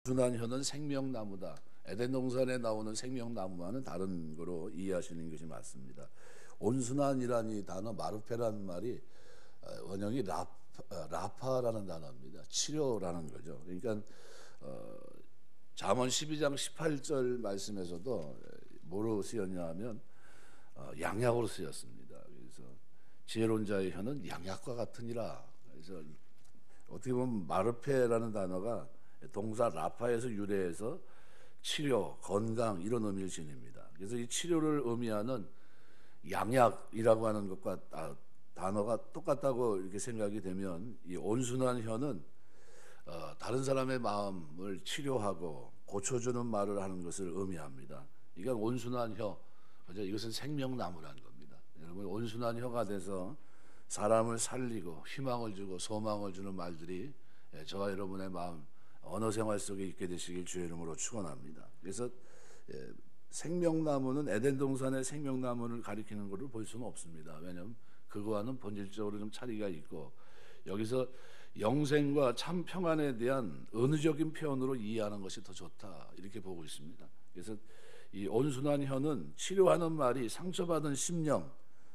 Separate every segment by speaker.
Speaker 1: 온순한 혀는 생명나무다. 에덴 동산에 나오는 생명나무와는 다른 거로 이해하시는 것이 맞습니다. 온순한이라는 이 단어 마르페라는 말이 원형이 라파라는 단어입니다. 치료라는 거죠. 그러니까 잠언 12장 18절 말씀에서도 뭐로 쓰였냐 하면 양약으로 쓰였습니다. 그래서 지혜로운 자의 혀는 양약과 같으니라. 그래서 어떻게 보면 마르페라는 단어가 동사 라파에서 유래해서 치료, 건강 이런 의미를 지닙니다. 그래서 이 치료를 의미하는 양약이라고 하는 것과 단어가 똑같다고 이렇게 생각이 되면 이 온순한 혀는 다른 사람의 마음을 치료하고 고쳐주는 말을 하는 것을 의미합니다. 이건 온순한 혀, 이것은 생명나무라는 겁니다. 여러분 온순한 혀가 돼서 사람을 살리고 희망을 주고 소망을 주는 말들이 저와 여러분의 마음 언어 생활 속에 있게 되시길 주의 이름으로 축원합니다. 그래서 생명나무는 에덴 동산의 생명나무를 가리키는 것을 볼 수는 없습니다. 왜냐하면 그거와는 본질적으로 좀 차이가 있고 여기서 영생과 참 평안에 대한 은유적인 표현으로 이해하는 것이 더 좋다 이렇게 보고 있습니다. 그래서 이 온순한 혀는 치료하는 말이 상처받은 심령,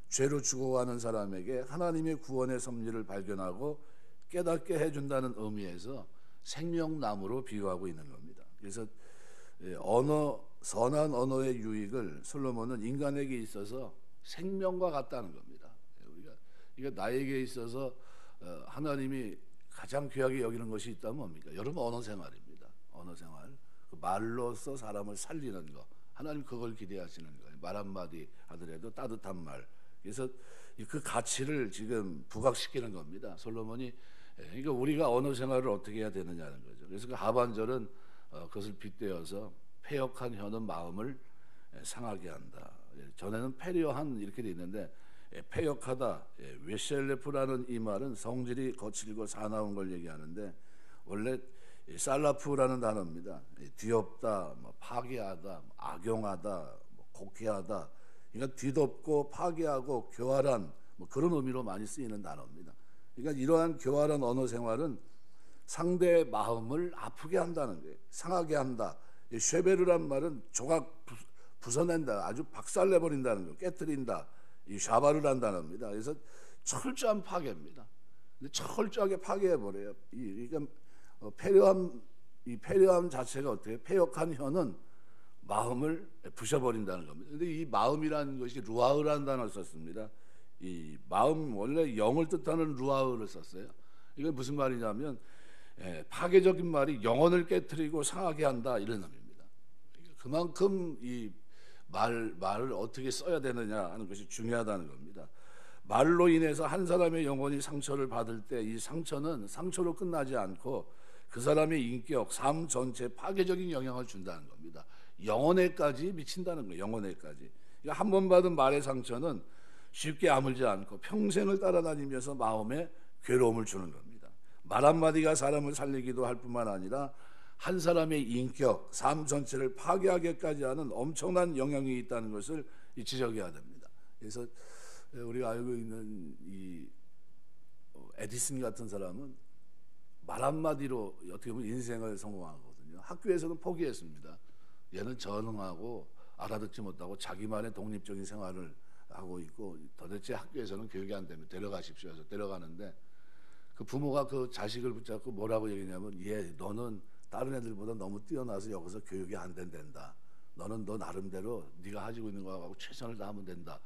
Speaker 1: 죄로 죽어가는 사람에게 하나님의 구원의 섭리를 발견하고 깨닫게 해준다는 의미에서 생명나무로 비유하고 있는 겁니다. 그래서 선한 언어의 유익을 솔로몬은 인간에게 있어서 생명과 같다는 겁니다. 우리가 나에게 있어서 하나님이 가장 귀하게 여기는 것이 있다면 뭡니까? 여러분 언어 생활입니다. 언어 생활. 그 말로써 사람을 살리는 거. 하나님 그걸 기대하시는 거예요. 말 한마디 하더라도 따뜻한 말. 그래서 그 가치를 지금 부각시키는 겁니다. 솔로몬이 그러니까 우리가 언어 생활을 어떻게 해야 되느냐는 거죠. 그래서 그 하반절은 그것을 빗대어서 패역한 혀는 마음을 상하게 한다. 전에는 패려한 이렇게 돼 있는데 패역하다, 웨셀레프라는 이 말은 성질이 거칠고 사나운 걸 얘기하는데 원래 살라프라는 단어입니다. 뒤엎다, 파괴하다, 악용하다, 곡해하다. 그러니까 뒤덮고 파괴하고 교활한 그런 의미로 많이 쓰이는 단어입니다. 그러니까 이러한 교활한 언어 생활은 상대의 마음을 아프게 한다는 거예요. 상하게 한다. 쉐베르란 말은 조각 부숴낸다. 아주 박살내버린다는 거. 깨뜨린다. 이 샤바르란 단어입니다. 그래서 철저한 파괴입니다. 근데 철저하게 파괴해버려요. 그러니까 이 패려함 자체가 어떻게 패역한 혀는 마음을 부셔버린다는 겁니다. 근데 이 마음이라는 것이 루아흐라는 단어를 썼습니다. 이 마음 원래 영을 뜻하는 루아흐를 썼어요. 이건 무슨 말이냐면 파괴적인 말이 영혼을 깨트리고 상하게 한다 이런 의미입니다. 그만큼 이 말을 어떻게 써야 되느냐 하는 것이 중요하다는 겁니다. 말로 인해서 한 사람의 영혼이 상처를 받을 때 이 상처는 상처로 끝나지 않고 그 사람의 인격, 삶 전체에 파괴적인 영향을 준다는 겁니다. 영혼에까지 미친다는 거예요. 영혼에까지. 그러니까 한 번 받은 말의 상처는 쉽게 아물지 않고 평생을 따라다니면서 마음에 괴로움을 주는 겁니다. 말 한마디가 사람을 살리기도 할 뿐만 아니라 한 사람의 인격, 삶 전체를 파괴하게까지 하는 엄청난 영향이 있다는 것을 지적해야 됩니다. 그래서 우리가 알고 있는 이 에디슨 같은 사람은 말 한마디로 어떻게 보면 인생을 성공하거든요. 학교에서는 포기했습니다. 얘는 전응하고 알아듣지 못하고 자기만의 독립적인 생활을 하고 있고 도대체 학교에서는 교육이 안 되면 데려가십시오 해서 데려가는데 그 부모가 그 자식을 붙잡고 뭐라고 얘기냐면 너는 다른 애들보다 너무 뛰어나서 여기서 교육이 안 된단다. 너는 너 나름대로 네가 가지고 있는 거하고 최선을 다하면 된다.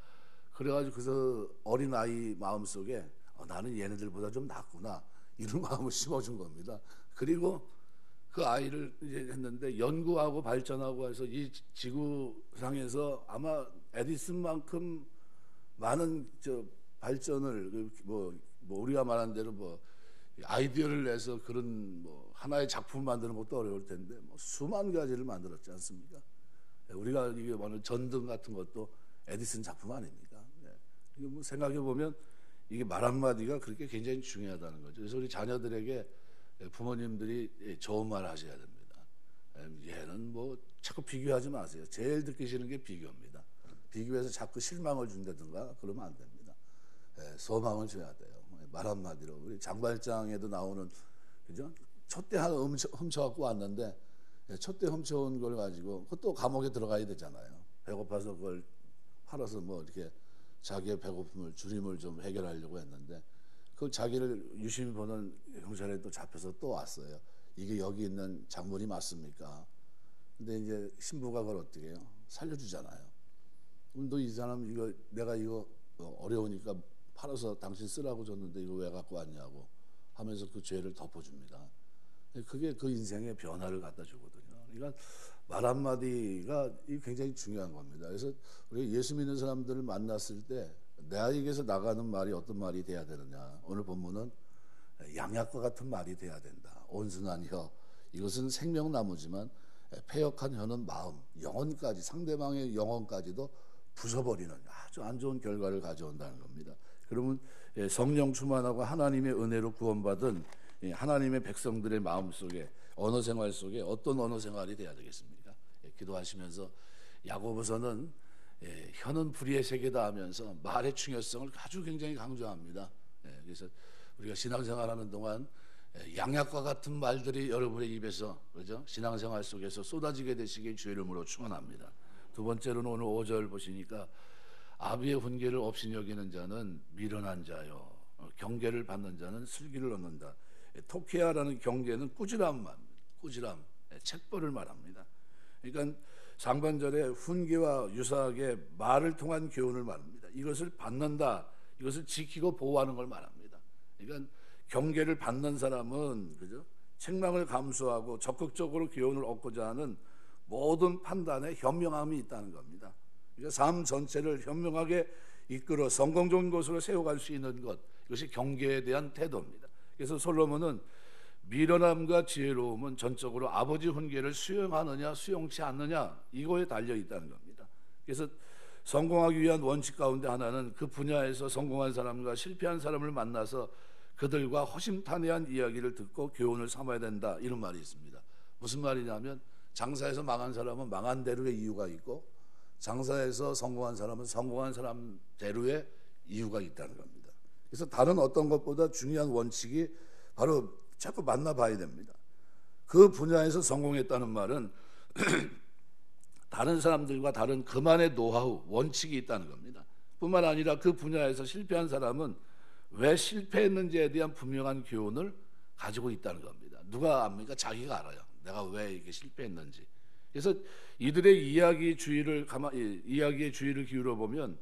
Speaker 1: 그래가지고 그 어린아이 마음속에 나는 얘네들보다 좀 낫구나 이런 마음을 심어준 겁니다. 그리고 그 아이를 이제 했는데 연구하고 발전하고 해서 이 지구상에서 아마 에디슨만큼 많은 발전을 우리가 말한 대로 아이디어를 내서 그런 하나의 작품 만드는 것도 어려울 텐데 수만 가지를 만들었지 않습니까? 우리가 이게 말하는 전등 같은 것도 에디슨 작품 아닙니까? 이게 생각해 보면 이게 말 한마디가 그렇게 굉장히 중요하다는 거죠. 그래서 우리 자녀들에게 부모님들이 좋은 말 하셔야 됩니다. 얘는 자꾸 비교하지 마세요. 제일 듣기 싫은 게 비교입니다. 비교해서 자꾸 실망을 준다든가 그러면 안 됩니다. 소망을 줘야 돼요. 말 한마디로 우리 장발장에도 나오는 그죠? 촛대 하나 훔쳐갖고 왔는데 촛대 훔쳐온 걸 가지고 그것도 감옥에 들어가야 되잖아요. 배고파서 그걸 팔아서 뭐 이렇게 자기의 배고픔을 주림을 좀 해결하려고 했는데 그 자기를 유심히 보는 경찰에 또 잡혀서 또 왔어요. 이게 여기 있는 장본이 맞습니까? 근데 이제 신부가 그걸 어떻게 해요? 살려주잖아요. 너 이 사람 이거 내가 이거 어려우니까 팔아서 당신 쓰라고 줬는데 이거 왜 갖고 왔냐고 하면서 그 죄를 덮어줍니다. 그게 그 인생의 변화를 갖다 주거든요. 그러니까 말 한마디가 굉장히 중요한 겁니다. 그래서 우리 예수 믿는 사람들을 만났을 때 나에게서 나가는 말이 어떤 말이 돼야 되느냐. 오늘 본문은 양약과 같은 말이 돼야 된다. 온순한 혀, 이것은 생명나무지만 패역한 혀는 마음, 영혼까지, 상대방의 영혼까지도 부숴버리는 아주 안 좋은 결과를 가져온다는 겁니다. 그러면 성령 충만하고 하나님의 은혜로 구원받은 하나님의 백성들의 마음속에 언어 생활 속에 어떤 언어 생활이 돼야 되겠습니까? 기도하시면서 야고보서는 혀는 불의의 세계다 하면서 말의 중요성을 아주 굉장히 강조합니다. 그래서 우리가 신앙생활하는 동안 양약과 같은 말들이 여러분의 입에서 그죠? 신앙생활 속에서 쏟아지게 되시길 주의 이름으로 축원합니다. 두 번째로는 오늘 5절 보시니까 아비의 훈계를 없이 여기는 자는 미련한 자요, 경계를 받는 자는 슬기를 얻는다. 토키아라는 경계는 꾸지람, 책벌을 말합니다. 그러니까 상반절에 훈계와 유사하게 말을 통한 교훈을 말합니다. 이것을 받는다, 이것을 지키고 보호하는 걸 말합니다. 그러니까 경계를 받는 사람은 그죠? 책망을 감수하고 적극적으로 교훈을 얻고자 하는 모든 판단에 현명함이 있다는 겁니다. 그러니까 삶 전체를 현명하게 이끌어 성공적인 것으로 세워갈 수 있는 것, 이것이 경계에 대한 태도입니다. 그래서 솔로몬은 미련함과 지혜로움은 전적으로 아버지 훈계를 수용하느냐 수용치 않느냐 이거에 달려 있다는 겁니다. 그래서 성공하기 위한 원칙 가운데 하나는 그 분야에서 성공한 사람과 실패한 사람을 만나서 그들과 허심탄회한 이야기를 듣고 교훈을 삼아야 된다, 이런 말이 있습니다. 무슨 말이냐면 장사에서 망한 사람은 망한 대로의 이유가 있고 장사에서 성공한 사람은 성공한 사람대로의 이유가 있다는 겁니다. 그래서 다른 어떤 것보다 중요한 원칙이 바로 자꾸 만나봐야 됩니다. 그 분야에서 성공했다는 말은 다른 사람들과 다른 그만의 노하우, 원칙이 있다는 겁니다. 뿐만 아니라 그 분야에서 실패한 사람은 왜 실패했는지에 대한 분명한 교훈을 가지고 있다는 겁니다. 누가 압니까? 자기가 알아요. 내가 왜 이게 실패했는지. 그래서 이들의 이야기의 주의를 기울여 보면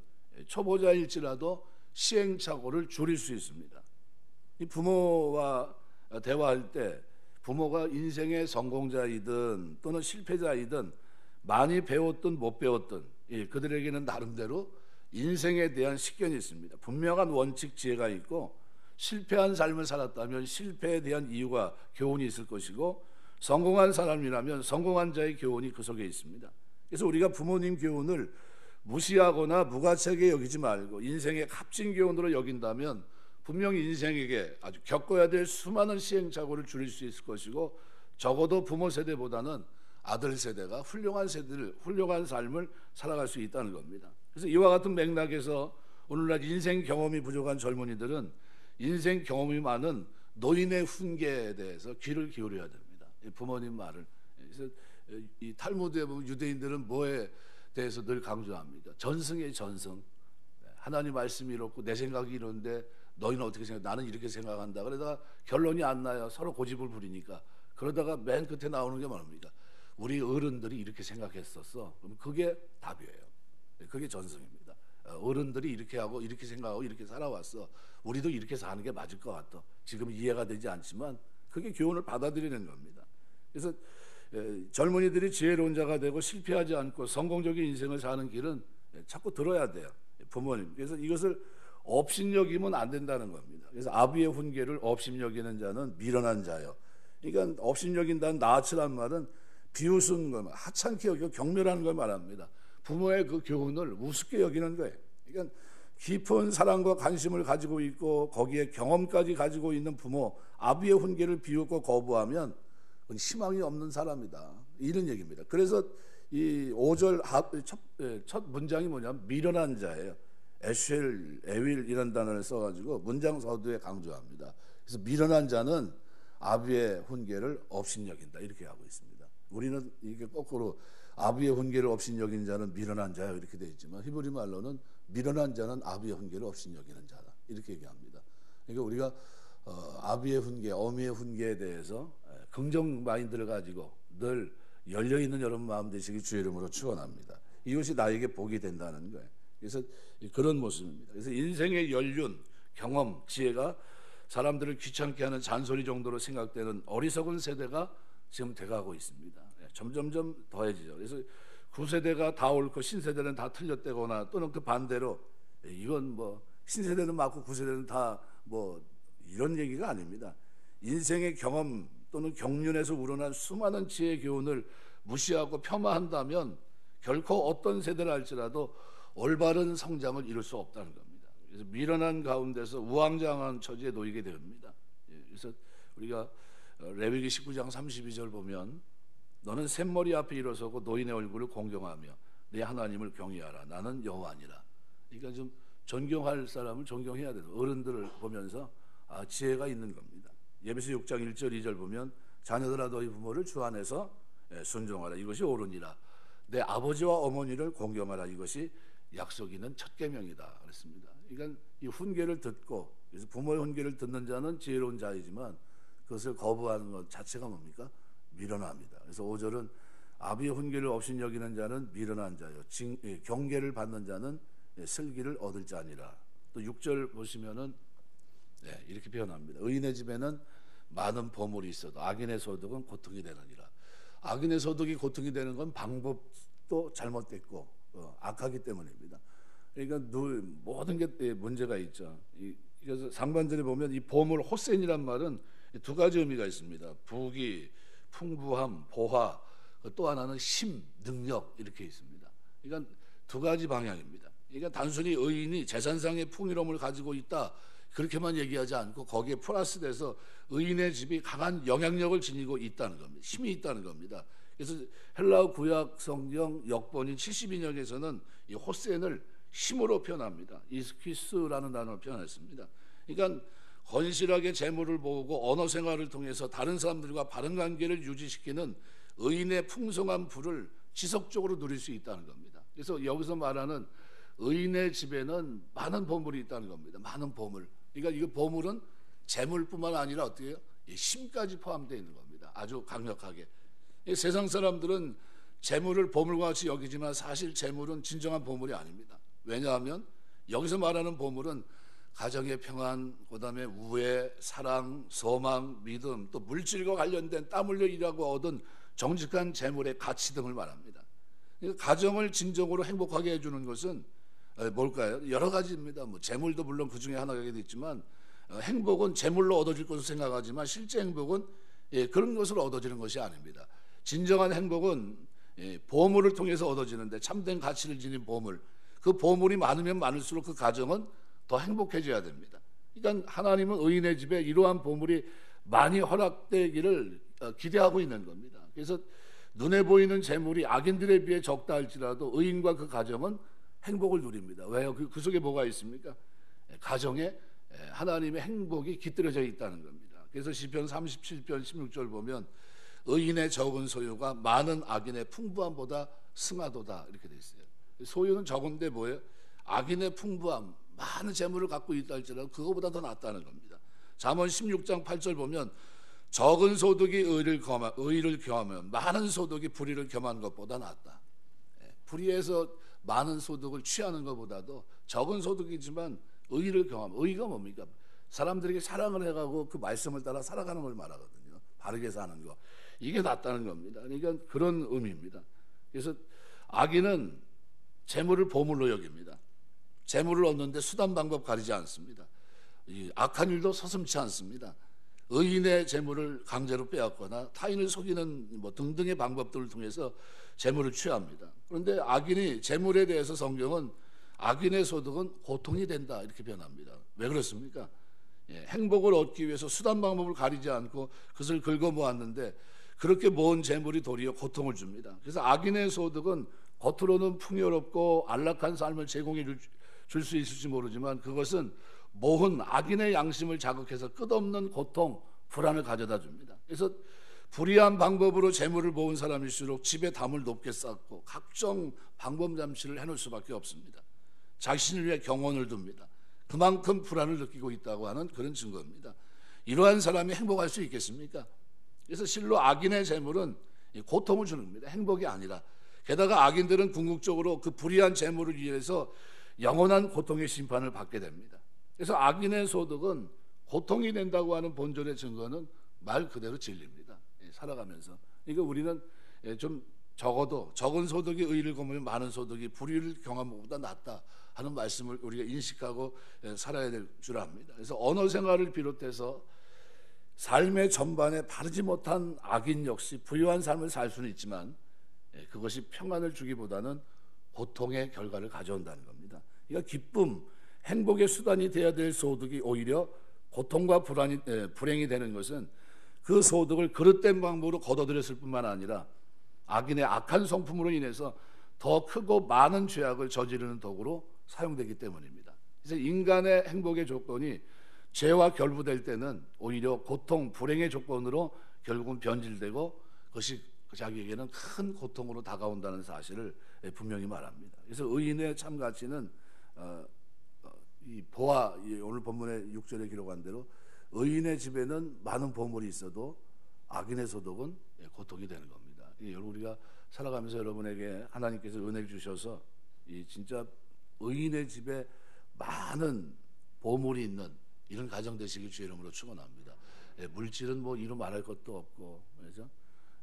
Speaker 1: 초보자일지라도 시행착오를 줄일 수 있습니다. 이 부모와 대화할 때 부모가 인생의 성공자이든 또는 실패자이든 많이 배웠든 못 배웠든 그들에게는 나름대로 인생에 대한 식견이 있습니다. 분명한 원칙, 지혜가 있고 실패한 삶을 살았다면 실패에 대한 이유가 교훈이 있을 것이고 성공한 사람이라면 성공한 자의 교훈이 그 속에 있습니다. 그래서 우리가 부모님 교훈을 무시하거나 무가치하게 여기지 말고 인생의 값진 교훈으로 여긴다면 분명히 인생에게 아주 겪어야 될 수많은 시행착오를 줄일 수 있을 것이고 적어도 부모 세대보다는 아들 세대가 훌륭한 삶을 살아갈 수 있다는 겁니다. 그래서 이와 같은 맥락에서 오늘날 인생 경험이 부족한 젊은이들은 인생 경험이 많은 노인의 훈계에 대해서 귀를 기울여야 됩니다. 부모님 말을. 그래서 이 탈무드에 보면 유대인들은 뭐에 대해서 늘 강조합니다. 전승의 전승. 하나님 말씀이 이렇고 내 생각이 이런데 너희는 어떻게 생각해? 나는 이렇게 생각한다. 그러다가 결론이 안 나요. 서로 고집을 부리니까. 그러다가 맨 끝에 나오는 게 뭡니까? 우리 어른들이 이렇게 생각했었어. 그럼 그게 답이에요. 그게 전승입니다. 어른들이 이렇게 하고 이렇게 생각하고 이렇게 살아왔어. 우리도 이렇게 사는 게 맞을 것 같아. 지금 이해가 되지 않지만 그게 교훈을 받아들이는 겁니다. 그래서 젊은이들이 지혜로운 자가 되고 실패하지 않고 성공적인 인생을 사는 길은 자꾸 들어야 돼요. 부모님. 그래서 이것을 업신여기면 안 된다는 겁니다. 그래서 아비의 훈계를 업신여기는 자는 미련한 자요. 그러니까 업신여긴다는 나아치란 말은 비웃은 것, 하찮게 여기고 경멸하는 걸 말합니다. 부모의 그 교훈을 우습게 여기는 거예요. 그러니까 깊은 사랑과 관심을 가지고 있고 거기에 경험까지 가지고 있는 부모, 아비의 훈계를 비웃고 거부하면 그건 희망이 없는 사람이다, 이런 얘기입니다. 그래서 이 5절 첫 문장이 뭐냐면 미련한 자예요. 에윌 이런 단어를 써가지고 문장 서두에 강조합니다. 그래서 미련한 자는 아비의 훈계를 업신여긴다, 이렇게 하고 있습니다. 우리는 이게 거꾸로 아비의 훈계를 업신여기는 자는 미련한 자야 이렇게 되어 있지만 히브리 말로는 미련한 자는 아비의 훈계를 업신여기는 자다 이렇게 얘기합니다. 그러니까 우리가 아비의 훈계, 어미의 훈계에 대해서 긍정 마인드를 가지고 늘 열려있는 여러분 마음 되시기 주의 이름으로 축원합니다. 이것이 나에게 복이 된다는 거예요. 그래서 그런 모습입니다. 그래서 인생의 연륜, 경험, 지혜가 사람들을 귀찮게 하는 잔소리 정도로 생각되는 어리석은 세대가 지금 돼가고 있습니다. 점점점 더해지죠. 그래서 구세대가 다 옳고 신세대는 다 틀렸다거나 또는 그 반대로 이건 뭐 신세대는 맞고 구세대는 다 뭐 이런 얘기가 아닙니다. 인생의 경험 또는 경륜에서 우러난 수많은 지혜의 교훈을 무시하고 폄하한다면 결코 어떤 세대를 할지라도 올바른 성장을 이룰 수 없다는 겁니다. 그래서 미련한 가운데서 우왕좌왕한 처지에 놓이게 됩니다. 그래서 우리가 레위기 19장 32절 보면 너는 샘머리 앞에 일어서고 노인의 얼굴을 공경하며 내 하나님을 경외하라. 나는 여호와니라. 그러니까 좀 존경할 사람을 존경해야 돼요. 어른들을 보면서 지혜가 있는 겁니다. 예배서 6장 1절 2절 보면 자녀들아 너희 부모를 주 안에서 순종하라. 이것이 옳으니라. 내 아버지와 어머니를 공경하라. 이것이 약속 있는 첫 계명이다 그랬습니다. 그러니까 이 훈계를 듣고 그래서 부모의 훈계를 듣는 자는 지혜로운 자이지만 그것을 거부하는 것 자체가 뭡니까? 미련합니다. 그래서 5절은 아비의 훈계를 업신여기는 자는 미련한 자요 경계를 받는 자는 슬기를 얻을 자니라. 또 6절 보시면은 이렇게 표현합니다. 의인의 집에는 많은 보물이 있어도 악인의 소득은 고통이 되느니라. 악인의 소득이 고통이 되는 건 방법도 잘못됐고 악하기 때문입니다. 그러니까 모든 게 문제가 있죠. 그래서 상반절에 보면 이 보물 호센이란 말은 두 가지 의미가 있습니다. 부귀, 풍부함, 보화, 또 하나는 힘, 능력 이렇게 있습니다. 그러니까 두 가지 방향입니다. 그러니까 단순히 의인이 재산상의 풍요로움을 가지고 있다 그렇게만 얘기하지 않고 거기에 플러스돼서 의인의 집이 강한 영향력을 지니고 있다는 겁니다. 힘이 있다는 겁니다. 그래서 헬라어 구약 성경 역본인 72년에서는 이 호센을 힘으로 표현합니다. 이스키스라는 단어로 표현했습니다. 그러니까 건실하게 재물을 모으고 언어 생활을 통해서 다른 사람들과 바른 관계를 유지시키는 의인의 풍성한 부를 지속적으로 누릴 수 있다는 겁니다. 그래서 여기서 말하는 의인의 집에는 많은 보물이 있다는 겁니다. 많은 보물. 그러니까 이 보물은 재물뿐만 아니라 어떻게 해요? 힘까지 포함되어 있는 겁니다. 아주 강력하게. 세상 사람들은 재물을 보물과 같이 여기지만 사실 재물은 진정한 보물이 아닙니다. 왜냐하면 여기서 말하는 보물은 가정의 평안, 그다음에 우애, 사랑, 소망, 믿음, 또 물질과 관련된 땀 흘려 일하고 얻은 정직한 재물의 가치 등을 말합니다. 가정을 진정으로 행복하게 해주는 것은 뭘까요? 여러 가지입니다. 뭐 재물도 물론 그 중에 하나가 되겠지만 행복은 재물로 얻어질 것으로 생각하지만 실제 행복은 그런 것으로 얻어지는 것이 아닙니다. 진정한 행복은 보물을 통해서 얻어지는데 참된 가치를 지닌 보물, 그 보물이 많으면 많을수록 그 가정은 더 행복해져야 됩니다. 그러니까 하나님은 의인의 집에 이러한 보물이 많이 허락되기를 기대하고 있는 겁니다. 그래서 눈에 보이는 재물이 악인들에 비해 적다 할지라도 의인과 그 가정은 행복을 누립니다. 왜요? 그 속에 뭐가 있습니까? 가정에 하나님의 행복이 깃들여져 있다는 겁니다. 그래서 시편 37편 16절 보면 의인의 적은 소유가 많은 악인의 풍부함보다 승하도다 이렇게 돼 있어요. 소유는 적은데 뭐예요? 악인의 풍부함, 많은 재물을 갖고 있다 할지라도 그거보다 더 낫다는 겁니다. 잠언 16장 8절 보면 적은 소득이 의를 겸하면 많은 소득이 불의를 겸하는 것보다 낫다. 불의에서 많은 소득을 취하는 것보다도 적은 소득이지만 의를 겸하면, 의가 뭡니까? 사람들에게 사랑을 해가고 그 말씀을 따라 살아가는 걸 말하거든요. 바르게 사는 거. 이게 낫다는 겁니다. 그러니까 그런 의미입니다. 그래서 악인은 재물을 보물로 여깁니다. 재물을 얻는데 수단 방법 가리지 않습니다. 악한 일도 서슴지 않습니다. 의인의 재물을 강제로 빼앗거나 타인을 속이는 등등의 방법들을 통해서 재물을 취합니다. 그런데 악인이 재물에 대해서 성경은 악인의 소득은 고통이 된다 이렇게 표현합니다. 왜 그렇습니까? 행복을 얻기 위해서 수단 방법을 가리지 않고 그것을 긁어모았는데 그렇게 모은 재물이 도리어 고통을 줍니다. 그래서 악인의 소득은 겉으로는 풍요롭고 안락한 삶을 제공해 줄 수 있을지 모르지만 그것은 모은 악인의 양심을 자극해서 끝없는 고통, 불안을 가져다 줍니다. 그래서 불의한 방법으로 재물을 모은 사람일수록 집에 담을 높게 쌓고 각종 방법 잠시를 해놓을 수밖에 없습니다. 자신을 위해 경원을 둡니다. 그만큼 불안을 느끼고 있다고 하는 그런 증거입니다. 이러한 사람이 행복할 수 있겠습니까? 그래서 실로 악인의 재물은 고통을 주는 겁니다. 행복이 아니라. 게다가 악인들은 궁극적으로 그 불의한 재물을 위해서 영원한 고통의 심판을 받게 됩니다. 그래서 악인의 소득은 고통이 된다고 하는 본전의 증거는 말 그대로 진리입니다. 살아가면서. 그러니까 우리는 좀 적어도 적은 소득이 의를 거머쥐면 많은 소득이 불의를 경험한 것보다 낫다 하는 말씀을 우리가 인식하고 살아야 될 줄 압니다. 그래서 언어 생활을 비롯해서 삶의 전반에 바르지 못한 악인 역시 부유한 삶을 살 수는 있지만 그것이 평안을 주기보다는 고통의 결과를 가져온다는 겁니다. 그러니까 기쁨, 행복의 수단이 되어야 될 소득이 오히려 고통과 불행이 되는 것은 그 소득을 그릇된 방법으로 거둬들였을 뿐만 아니라 악인의 악한 성품으로 인해서 더 크고 많은 죄악을 저지르는 도구로 사용되기 때문입니다. 그래서 인간의 행복의 조건이 죄와 결부될 때는 오히려 고통, 불행의 조건으로 결국은 변질되고 그것이 자기에게는 큰 고통으로 다가온다는 사실을 분명히 말합니다. 그래서 의인의 참 가치는 오늘 본문의 6절에 기록한 대로 의인의 집에는 많은 보물이 있어도 악인의 소득은 고통이 되는 겁니다. 우리가 살아가면서 여러분에게 하나님께서 은혜를 주셔서 진짜 의인의 집에 많은 보물이 있는 이런 가정 되시길 주의 이름으로 축원합니다. 물질은 뭐 이루 말할 것도 없고, 그렇죠?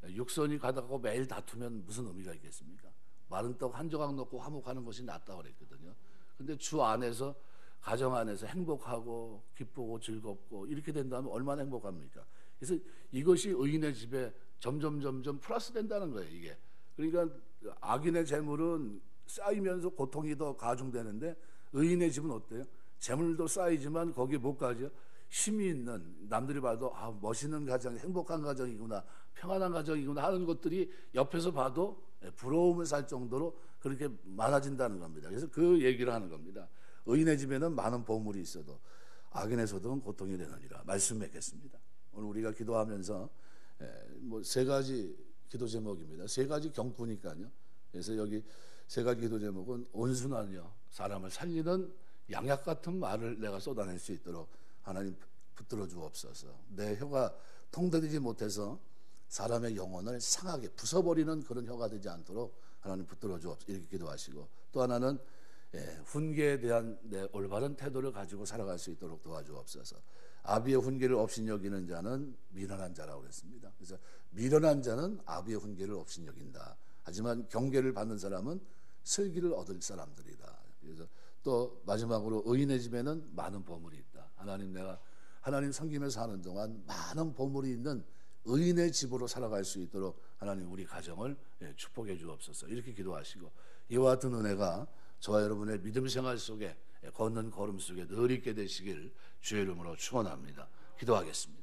Speaker 1: 육선이 가다가 매일 다투면 무슨 의미가 있겠습니까? 마른 떡 한 조각 넣고 화목하는 것이 낫다고 그랬거든요. 근데 주 안에서, 가정 안에서 행복하고 기쁘고 즐겁고 이렇게 된다면 얼마나 행복합니까? 그래서 이것이 의인의 집에 점점 플러스 된다는 거예요, 이게. 그러니까 악인의 재물은 쌓이면서 고통이 더 가중되는데 의인의 집은 어때요? 재물도 쌓이지만 거기에 뭐까지요? 힘이 있는, 남들이 봐도 멋있는 가정, 행복한 가정이구나, 평안한 가정이구나 하는 것들이 옆에서 봐도 부러움을 살 정도로 그렇게 많아진다는 겁니다. 그래서 그 얘기를 하는 겁니다. 의인의 집에는 많은 보물이 있어도 악인의 소득은 고통이 되느니라. 말씀 맺겠습니다. 오늘 우리가 기도하면서 뭐 세 가지 기도 제목입니다. 세 가지 경구니까요. 그래서 여기 세 가지 기도 제목은 온순하며 사람을 살리는 양약 같은 말을 내가 쏟아낼 수 있도록 하나님 붙들어 주옵소서. 내 혀가 통되지 못해서 사람의 영혼을 상하게 부숴버리는 그런 혀가 되지 않도록 하나님 붙들어 주옵소서. 이렇게 기도하시고, 또 하나는 훈계에 대한 내 올바른 태도를 가지고 살아갈 수 있도록 도와주옵소서. 아비의 훈계를 업신여기는 자는 미련한 자라고 그랬습니다. 그래서 미련한 자는 아비의 훈계를 업신여긴다. 하지만 경계를 받는 사람은 슬기를 얻을 사람들이다. 그래서 또 마지막으로 의인의 집에는 많은 보물이 있다. 내가 하나님 섬기면서 사는 동안 많은 보물이 있는 의인의 집으로 살아갈 수 있도록 하나님 우리 가정을 축복해 주옵소서. 이렇게 기도하시고, 이와 같은 은혜가 저와 여러분의 믿음 생활 속에 걷는 걸음 속에 늘 있게 되시길 주의 이름으로 축원합니다. 기도하겠습니다.